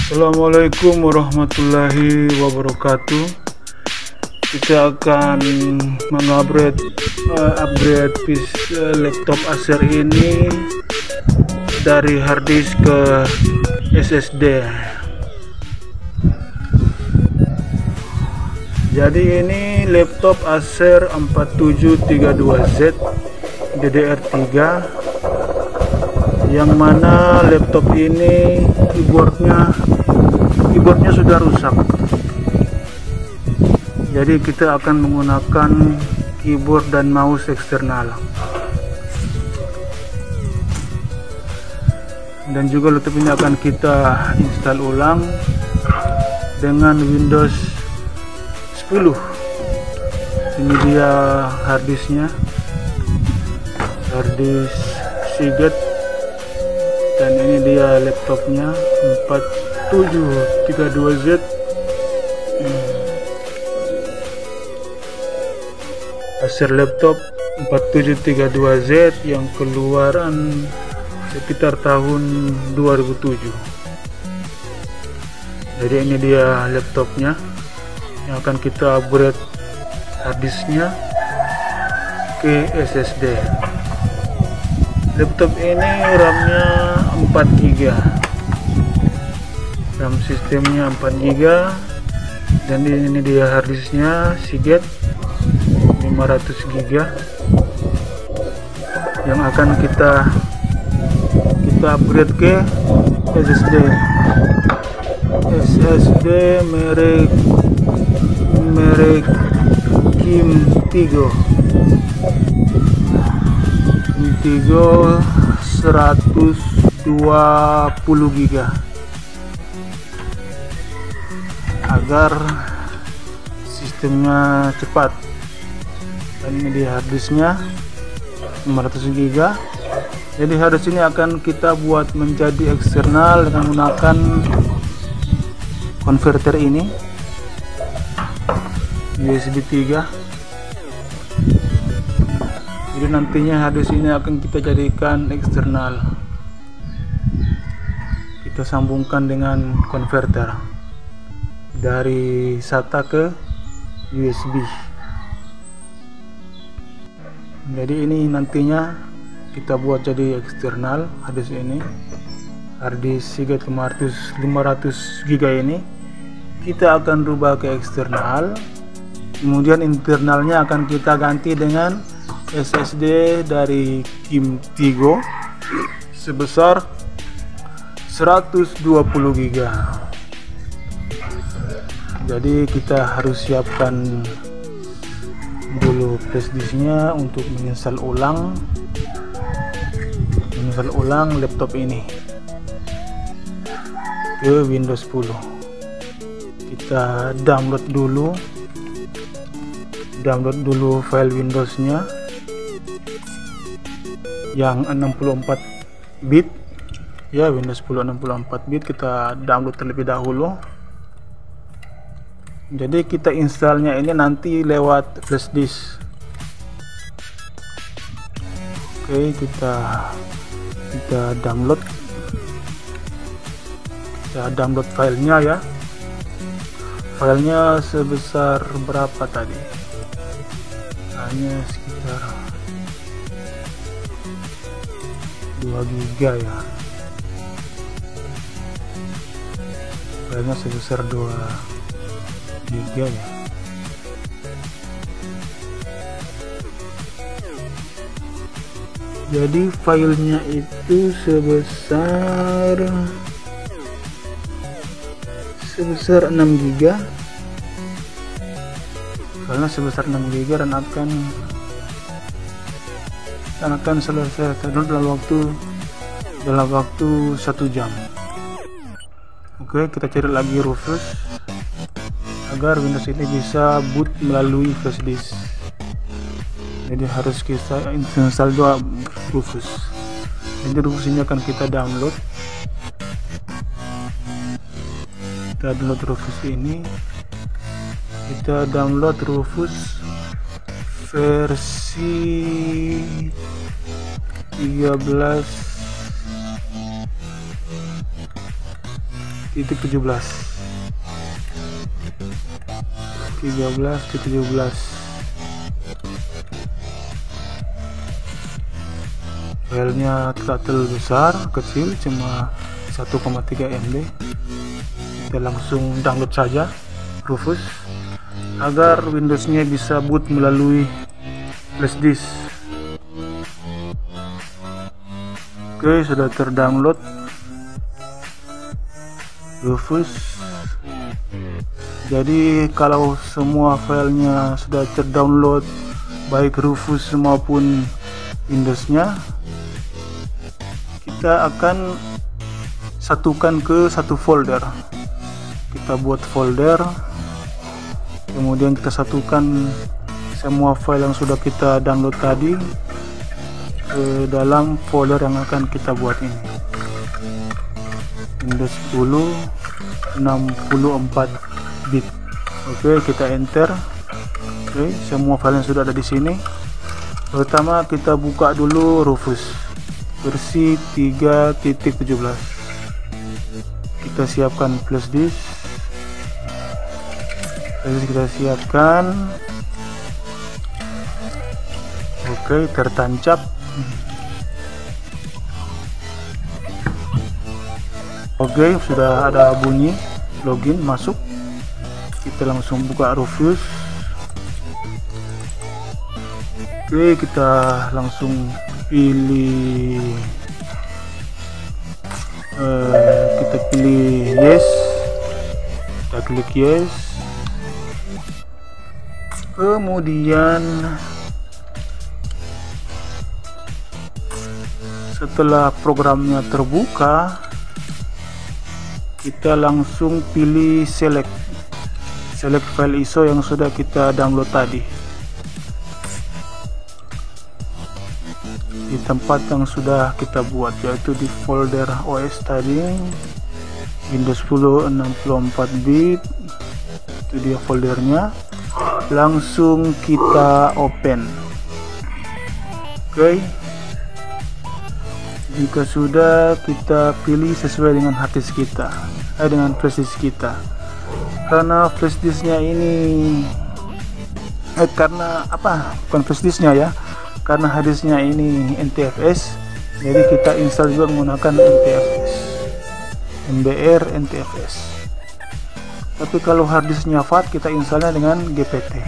Assalamualaikum warahmatullahi wabarakatuh. Kita akan upgrade laptop Acer ini dari harddisk ke SSD. Jadi ini laptop Acer 4732Z DDR3, yang mana laptop ini keyboardnya sudah rusak. Jadi kita akan menggunakan keyboard dan mouse eksternal, dan juga laptop ini akan kita install ulang dengan Windows 10. Ini dia harddisknya, harddisk Seagate, dan ini dia laptopnya 4732Z. Acer laptop 4732Z yang keluaran sekitar tahun 2007. Jadi ini dia laptopnya yang akan kita upgrade harddisknya ke SSD. Laptop ini RAM-nya 4GB, RAM sistemnya 4GB, dan ini dia harddisknya Seagate 500GB yang akan kita upgrade ke SSD merek Kim Tigo 120GB agar sistemnya cepat. Dan ini di harddisknya 500GB. Jadi harddisk ini akan kita buat menjadi eksternal dengan menggunakan konverter ini USB 3. Jadi nantinya harddisk ini akan kita jadikan eksternal, kita sambungkan dengan konverter dari SATA ke USB. Jadi ini nantinya kita buat jadi eksternal harddisk ini, harddisk Seagate 500GB ini kita akan rubah ke eksternal. Kemudian internalnya akan kita ganti dengan SSD dari Kim Tigo sebesar 120GB. Jadi kita harus siapkan dulu flashdisknya untuk menginstal ulang laptop ini ke Windows 10. Kita download dulu file Windowsnya yang 64 bit ya, Windows 10 64 bit kita download terlebih dahulu. Jadi kita installnya ini nanti lewat flashdisk. Oke, kita download filenya ya. Filenya sebesar berapa tadi? Hanya sekitar 2GB ya. Filenya sebesar 2GB ya. Jadi filenya itu sebesar 6GB. Filenya sebesar 6GB dan akan selesai dalam waktu 1 jam. Oke, kita cari lagi Rufus agar Windows ini bisa boot melalui flashdisk. Jadi harus kita install dua Rufus. Jadi Rufus ini akan kita download. Rufus ini, kita download Rufus versi 13 Filenya tidak terlalu besar, kecil, cuma 1,3 MB. Kita langsung download saja Rufus agar Windowsnya bisa boot melalui flash disk. Oke, sudah terdownload Rufus. Jadi kalau semua filenya sudah terdownload, baik Rufus maupun Windowsnya, kita akan satukan ke satu folder. Kita buat folder, kemudian kita satukan semua file yang sudah kita download tadi ke dalam folder yang akan kita buat ini. Windows 10 64 bit. Oke, kita enter. Oke, semua file yang sudah ada di sini. Pertama kita buka dulu Rufus versi 3.17. Kita siapkan flash disk. Kita siapkan. Oke, tertancap. Oke, sudah ada bunyi login masuk. Kita langsung buka Rufus. Oke, kita langsung pilih yes, kita klik yes, kemudian setelah programnya terbuka, kita langsung pilih select file ISO yang sudah kita download tadi di tempat yang sudah kita buat, yaitu di folder OS tadi, Windows 10 64 bit. Itu dia foldernya. Langsung kita open. Oke, jika sudah, kita pilih sesuai dengan hard disk kita, dengan flash disk kita. Karena flash disknya ini karena apa, bukan flash disknya ya, karena harddisknya ini NTFS, jadi kita install juga menggunakan NTFS, MBR NTFS. Tapi kalau harddisknya FAT, kita installnya dengan GPT,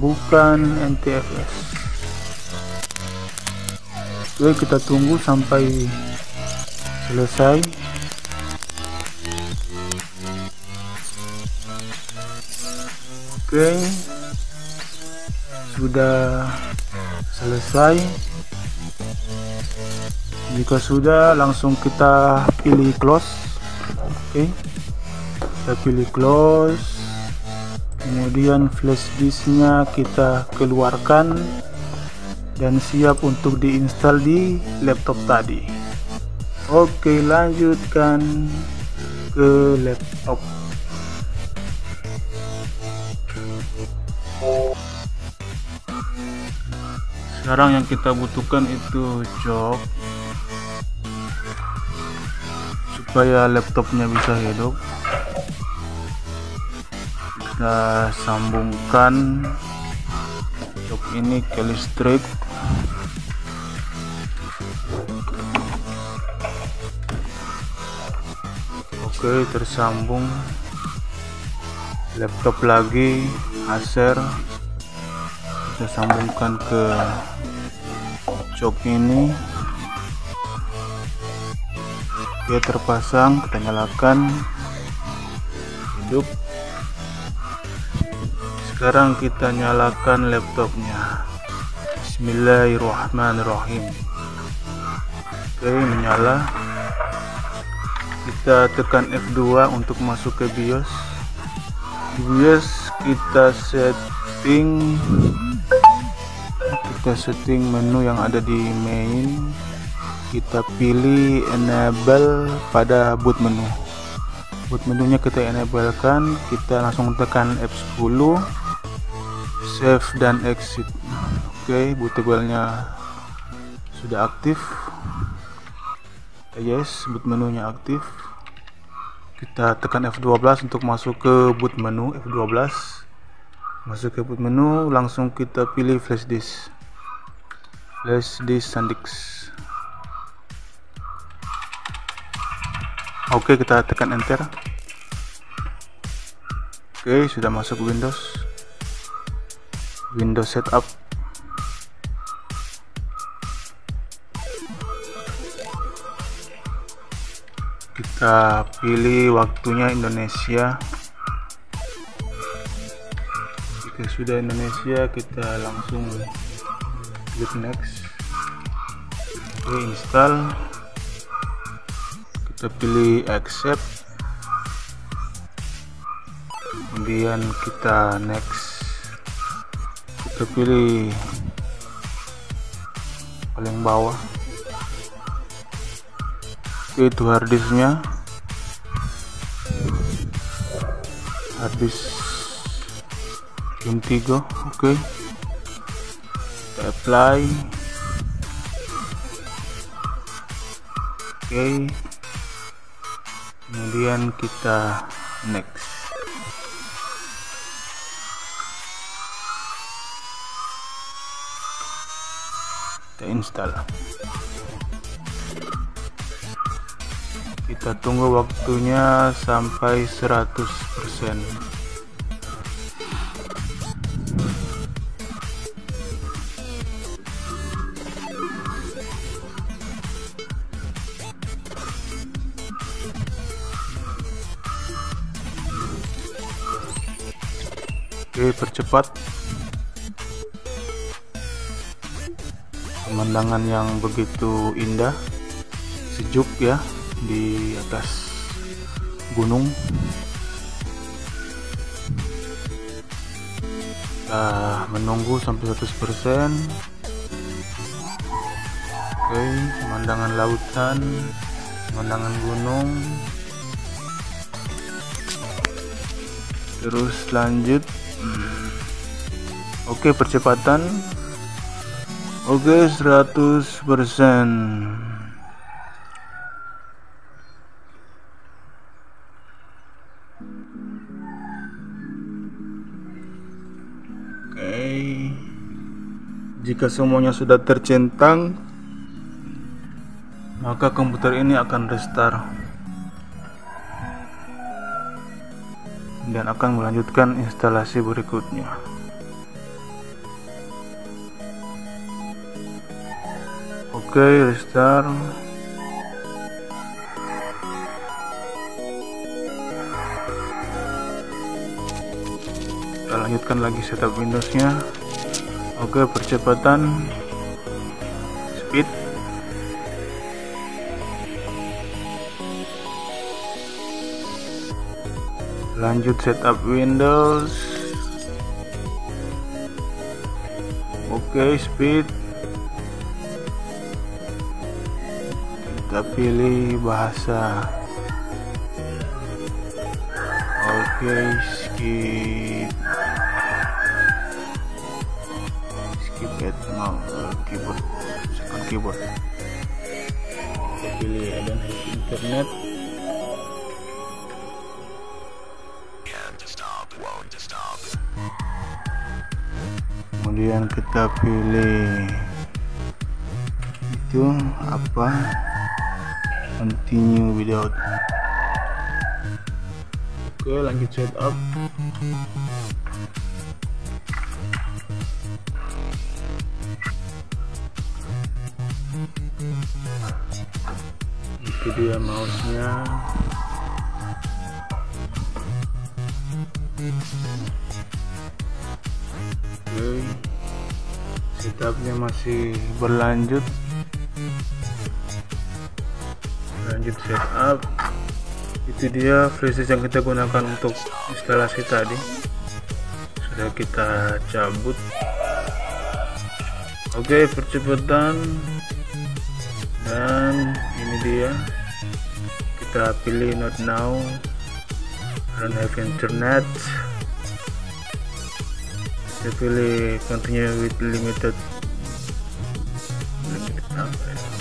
bukan NTFS. Oke, kita tunggu sampai selesai. Oke, sudah selesai. Jika sudah, langsung kita pilih close. Oke, kita pilih close, kemudian flash disknya kita keluarkan dan siap untuk diinstal di laptop tadi. Oke, lanjutkan ke laptop. Sekarang yang kita butuhkan itu jok supaya laptopnya bisa hidup. Kita sambungkan jok ini ke listrik. Oke, tersambung. Laptop lagi Acer, kita sambungkan ke jok ini. Oke, terpasang. Kita nyalakan, hidup. Sekarang kita nyalakan laptopnya. Bismillahirrahmanirrahim. Oke, menyala. Kita tekan F2 untuk masuk ke BIOS. Di BIOS kita setting menu yang ada di main. Kita pilih enable pada boot menu. Boot menunya kita enablekan. Kita langsung tekan F10, save dan exit. Oke, bootable-nya sudah aktif. Yes, boot menunya aktif. Kita tekan F12 untuk masuk ke boot menu. F12 masuk ke boot menu, langsung kita pilih flash disk SanDisk. Oke, kita tekan enter. Oke, sudah masuk Windows setup. Kita pilih waktunya Indonesia. Jika sudah Indonesia, kita langsung klik next. Oke, install. Kita pilih accept, kemudian kita next. Kita pilih paling bawah. Oke, itu harddisknya, harddisk M3. Oke, kita apply. Oke, kemudian kita next. Kita install. Kita tunggu waktunya sampai 100%. Oke, percepat. Pemandangan yang begitu indah, sejuk ya, di atas gunung. Kita menunggu sampai 100%. Oke, pemandangan lautan, pemandangan gunung. Terus lanjut. Oke, percepatan. Oke, 100%. Jika semuanya sudah tercentang, maka komputer ini akan restart dan akan melanjutkan instalasi berikutnya. Oke, restart. Kita lanjutkan lagi setup Windowsnya. Oke, percepatan, speed. Lanjut setup Windows. Oke, speed. Kita pilih bahasa. Oke, skip keyboard, second keyboard. Kita pilih add-on internet. Kemudian kita pilih itu apa, continue without. Oke, lanjut setup. Itu dia mouse-nya. Oke, setupnya masih berlanjut. Lanjut setup. Itu dia flash disk yang kita gunakan untuk instalasi tadi. Sudah kita cabut. Oke, percepatan. Dan ini dia, kita pilih not now, don't have internet. Kita pilih continue with limited.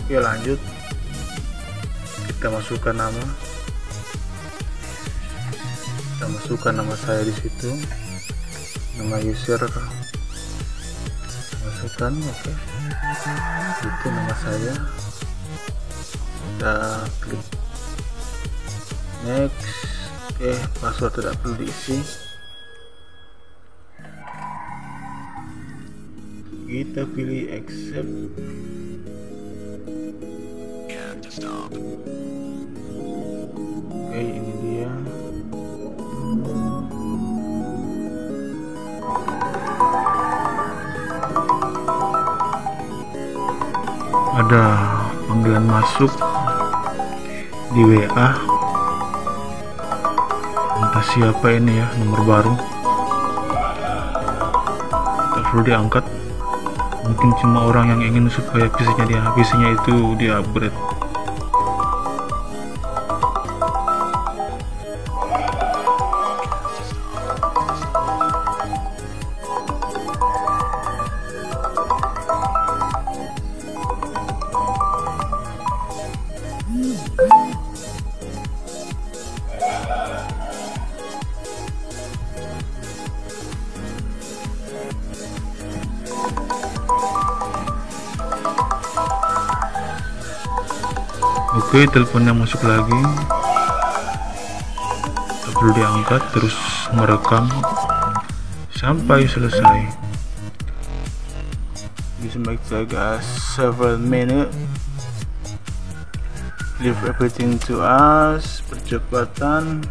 Oke, lanjut. Kita masukkan nama. Kita masukkan nama saya di situ, nama user masukkan. Oke, itu nama saya. Kita klik next. Oke, password tidak perlu diisi. Kita pilih accept. Oke, ini dia. Ada panggilan masuk di WA. Entah siapa ini ya, nomor baru. Tak perlu diangkat. Mungkin cuma orang yang ingin supaya PC-nya itu di upgrade. Oke, teleponnya masuk lagi. Tak perlu diangkat, terus merekam sampai selesai. Bisa make guys several minutes. Leave everything to us. Percepatan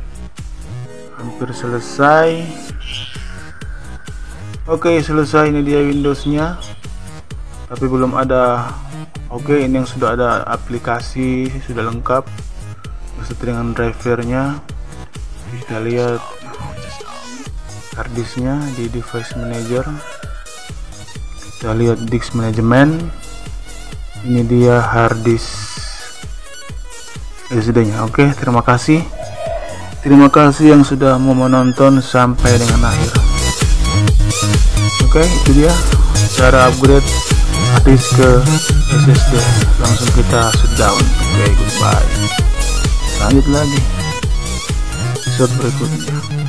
hampir selesai. Oke, selesai. Ini dia Windowsnya, tapi belum ada. Oke, ini yang sudah ada aplikasi, sudah lengkap beserta dengan drivernya. Kita lihat harddisknya di device manager. Kita lihat disk management. Ini dia harddisk SSD-nya. Oke, terima kasih. Terima kasih yang sudah mau menonton sampai dengan akhir. Oke, itu dia cara upgrade harddisk ke SSD. Langsung kita shutdown. Oke, goodbye. Lanjut lagi episode berikutnya.